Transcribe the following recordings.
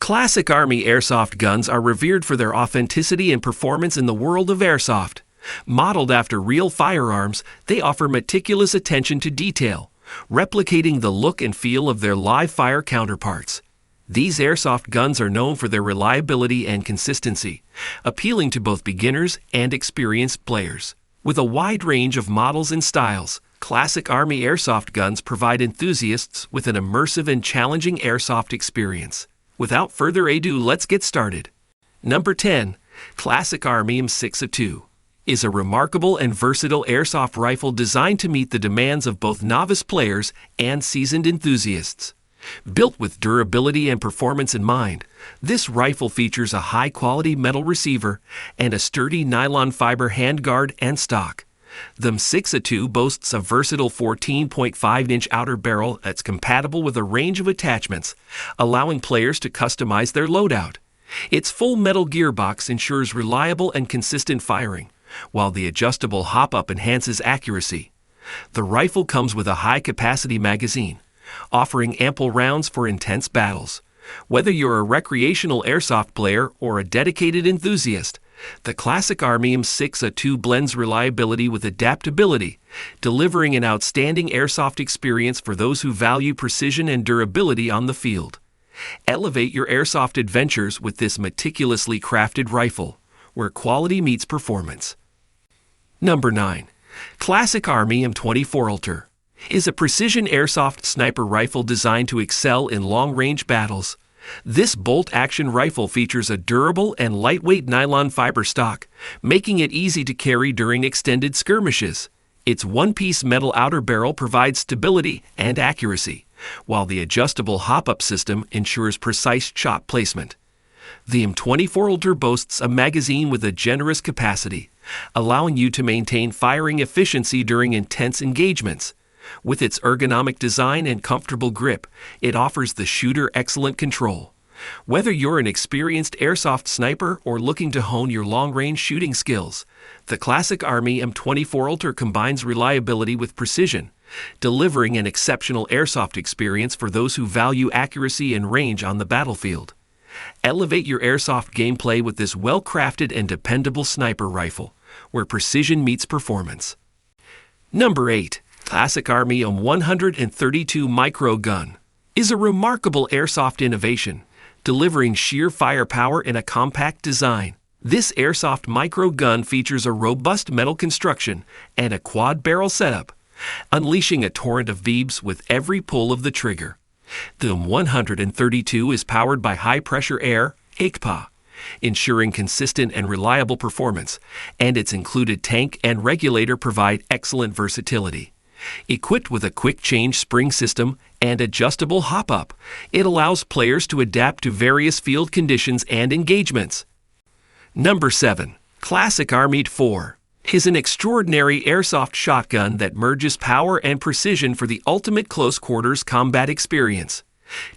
Classic Army Airsoft guns are revered for their authenticity and performance in the world of airsoft. Modeled after real firearms, they offer meticulous attention to detail, replicating the look and feel of their live-fire counterparts. These airsoft guns are known for their reliability and consistency, appealing to both beginners and experienced players. With a wide range of models and styles, Classic Army Airsoft guns provide enthusiasts with an immersive and challenging airsoft experience. Without further ado, let's get started. Number 10. Classic Army M6A2 is a remarkable and versatile airsoft rifle designed to meet the demands of both novice players and seasoned enthusiasts. Built with durability and performance in mind, this rifle features a high-quality metal receiver and a sturdy nylon fiber handguard and stock. The M6A2 boasts a versatile 14.5-inch outer barrel that's compatible with a range of attachments, allowing players to customize their loadout. Its full metal gearbox ensures reliable and consistent firing, while the adjustable hop-up enhances accuracy. The rifle comes with a high-capacity magazine, offering ample rounds for intense battles. Whether you're a recreational airsoft player or a dedicated enthusiast, the Classic Army M6A2 blends reliability with adaptability, delivering an outstanding airsoft experience for those who value precision and durability on the field. Elevate your airsoft adventures with this meticulously crafted rifle, where quality meets performance. Number 9. Classic Army M24 Ultra is a precision airsoft sniper rifle designed to excel in long-range battles. This bolt-action rifle features a durable and lightweight nylon fiber stock, making it easy to carry during extended skirmishes. Its one-piece metal outer barrel provides stability and accuracy, while the adjustable hop-up system ensures precise shot placement. The M24 Ultra boasts a magazine with a generous capacity, allowing you to maintain firing efficiency during intense engagements. With its ergonomic design and comfortable grip, it offers the shooter excellent control. Whether you're an experienced airsoft sniper or looking to hone your long-range shooting skills, the Classic Army M24 Ultra combines reliability with precision, delivering an exceptional airsoft experience for those who value accuracy and range on the battlefield. Elevate your airsoft gameplay with this well-crafted and dependable sniper rifle, where precision meets performance. Number 8. Classic Army M132 Micro Gun is a remarkable airsoft innovation, delivering sheer firepower in a compact design. This airsoft micro gun features a robust metal construction and a quad-barrel setup, unleashing a torrent of beeps with every pull of the trigger. The M132 is powered by high-pressure air, issc, ensuring consistent and reliable performance, and its included tank and regulator provide excellent versatility. Equipped with a quick-change spring system and adjustable hop-up, it allows players to adapt to various field conditions and engagements. Number 7. Classic Army 4 is an extraordinary airsoft shotgun that merges power and precision for the ultimate close-quarters combat experience.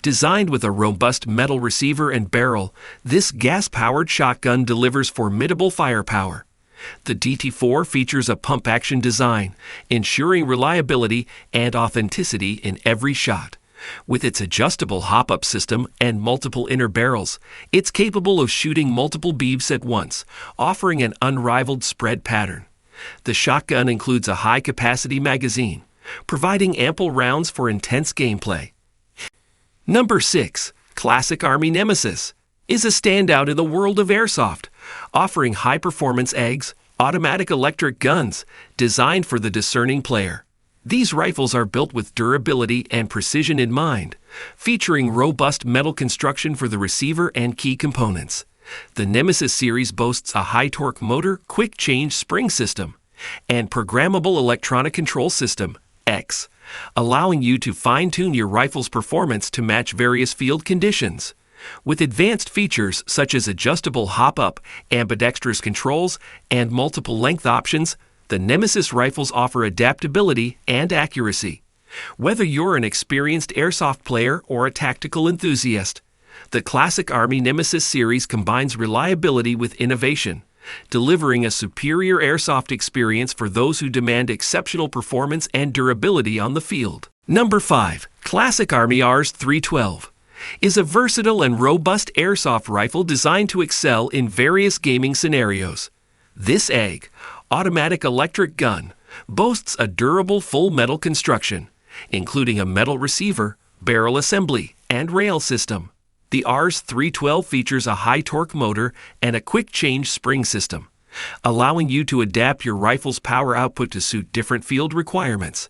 Designed with a robust metal receiver and barrel, this gas-powered shotgun delivers formidable firepower. The DT4 features a pump-action design, ensuring reliability and authenticity in every shot. With its adjustable hop-up system and multiple inner barrels, it's capable of shooting multiple beeps at once, offering an unrivaled spread pattern. The shotgun includes a high-capacity magazine, providing ample rounds for intense gameplay. Number 6. Classic Army Nemesis is a standout in the world of airsoft, offering high-performance automatic electric guns designed for the discerning player. These rifles are built with durability and precision in mind, featuring robust metal construction for the receiver and key components. The Nemesis series boasts a high-torque motor, quick-change spring system, and programmable electronic control system, X, allowing you to fine-tune your rifle's performance to match various field conditions. With advanced features such as adjustable hop-up, ambidextrous controls, and multiple length options, the Nemesis rifles offer adaptability and accuracy. Whether you're an experienced airsoft player or a tactical enthusiast, the Classic Army Nemesis series combines reliability with innovation, delivering a superior airsoft experience for those who demand exceptional performance and durability on the field. Number 5. Classic Army Rs 312 is a versatile and robust airsoft rifle designed to excel in various gaming scenarios. This EGG, automatic electric gun, boasts a durable full metal construction, including a metal receiver, barrel assembly, and rail system. The Rs-312 features a high-torque motor and a quick-change spring system, allowing you to adapt your rifle's power output to suit different field requirements.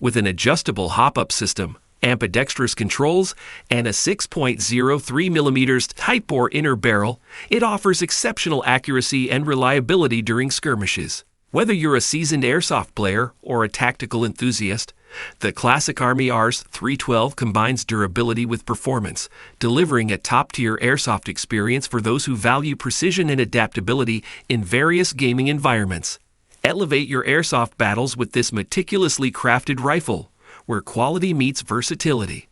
With an adjustable hop-up system, ambidextrous controls, and a 6.03mm tight-bore inner barrel, it offers exceptional accuracy and reliability during skirmishes. Whether you're a seasoned airsoft player or a tactical enthusiast, the Classic Army Rs-312 combines durability with performance, delivering a top-tier airsoft experience for those who value precision and adaptability in various gaming environments. Elevate your airsoft battles with this meticulously crafted rifle, where quality meets versatility.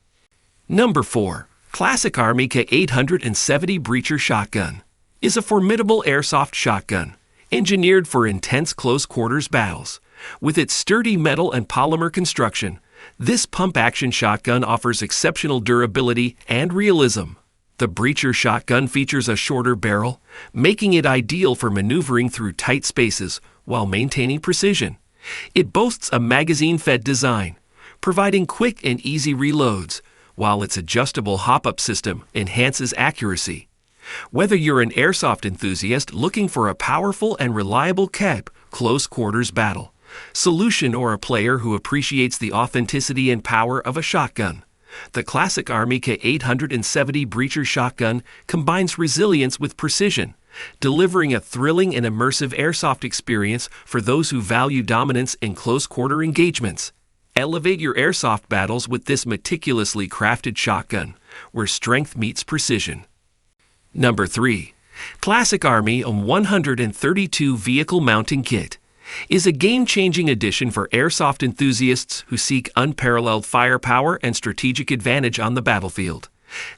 Number 4. Classic Army K870 Breacher Shotgun is a formidable airsoft shotgun, engineered for intense close-quarters battles. With its sturdy metal and polymer construction, this pump-action shotgun offers exceptional durability and realism. The Breacher shotgun features a shorter barrel, making it ideal for maneuvering through tight spaces while maintaining precision. It boasts a magazine-fed design, providing quick and easy reloads, while its adjustable hop-up system enhances accuracy. Whether you're an airsoft enthusiast looking for a powerful and reliable close-quarters battle solution or a player who appreciates the authenticity and power of a shotgun, the Classic Army K870 Breacher Shotgun combines resilience with precision, delivering a thrilling and immersive airsoft experience for those who value dominance in close-quarter engagements. Elevate your airsoft battles with this meticulously crafted shotgun, where strength meets precision. Number 3. Classic Army 132 Vehicle Mounting Kit is a game-changing addition for airsoft enthusiasts who seek unparalleled firepower and strategic advantage on the battlefield.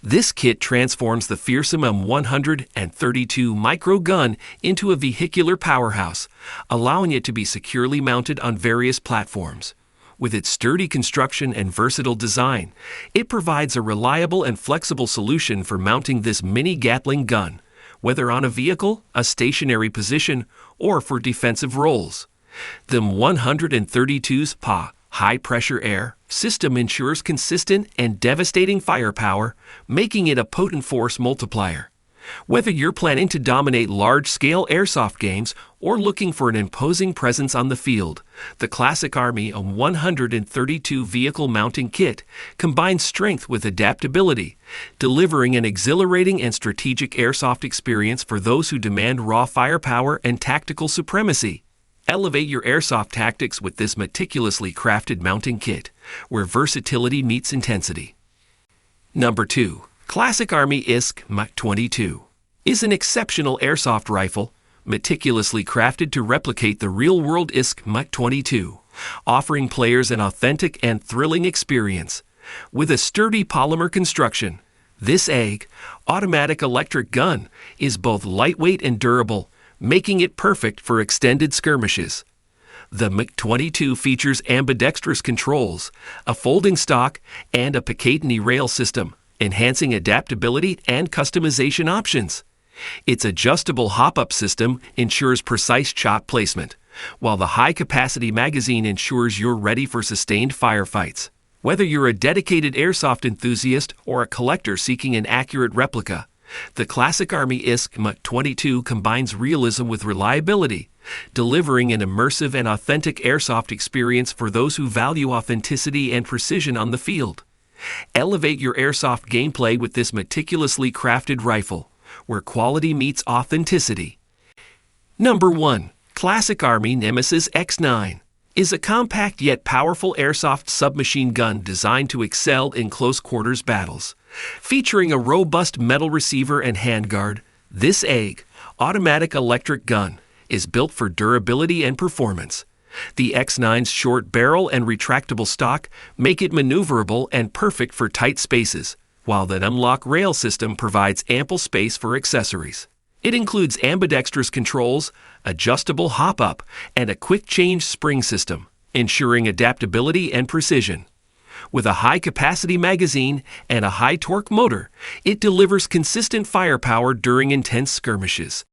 This kit transforms the fearsome 132 micro gun into a vehicular powerhouse, allowing it to be securely mounted on various platforms. With its sturdy construction and versatile design, it provides a reliable and flexible solution for mounting this mini Gatling gun, whether on a vehicle, a stationary position, or for defensive roles. The 132's high-pressure air system ensures consistent and devastating firepower, making it a potent force multiplier. Whether you're planning to dominate large-scale airsoft games or looking for an imposing presence on the field, the Classic Army 132 Vehicle Mounting Kit combines strength with adaptability, delivering an exhilarating and strategic airsoft experience for those who demand raw firepower and tactical supremacy. Elevate your airsoft tactics with this meticulously crafted mounting kit, where versatility meets intensity. Number 2. Classic Army issc Mach-22 is an exceptional airsoft rifle, meticulously crafted to replicate the real-world issc Mach-22, offering players an authentic and thrilling experience. With a sturdy polymer construction, this EGG, automatic electric gun, is both lightweight and durable, making it perfect for extended skirmishes. The Mach-22 features ambidextrous controls, a folding stock, and a Picatinny rail system, enhancing adaptability and customization options. Its adjustable hop-up system ensures precise shot placement, while the high-capacity magazine ensures you're ready for sustained firefights. Whether you're a dedicated airsoft enthusiast or a collector seeking an accurate replica, the Classic Army issc Mach-22 combines realism with reliability, delivering an immersive and authentic airsoft experience for those who value authenticity and precision on the field. Elevate your airsoft gameplay with this meticulously crafted rifle, where quality meets authenticity. Number 1. Classic Army Nemesis X9 is a compact yet powerful airsoft submachine gun designed to excel in close-quarters battles. Featuring a robust metal receiver and handguard, this EGG, automatic electric gun, is built for durability and performance. The X9's short barrel and retractable stock make it maneuverable and perfect for tight spaces, while the unlock rail system provides ample space for accessories. It includes ambidextrous controls, adjustable hop-up, and a quick-change spring system, ensuring adaptability and precision. With a high-capacity magazine and a high-torque motor, it delivers consistent firepower during intense skirmishes.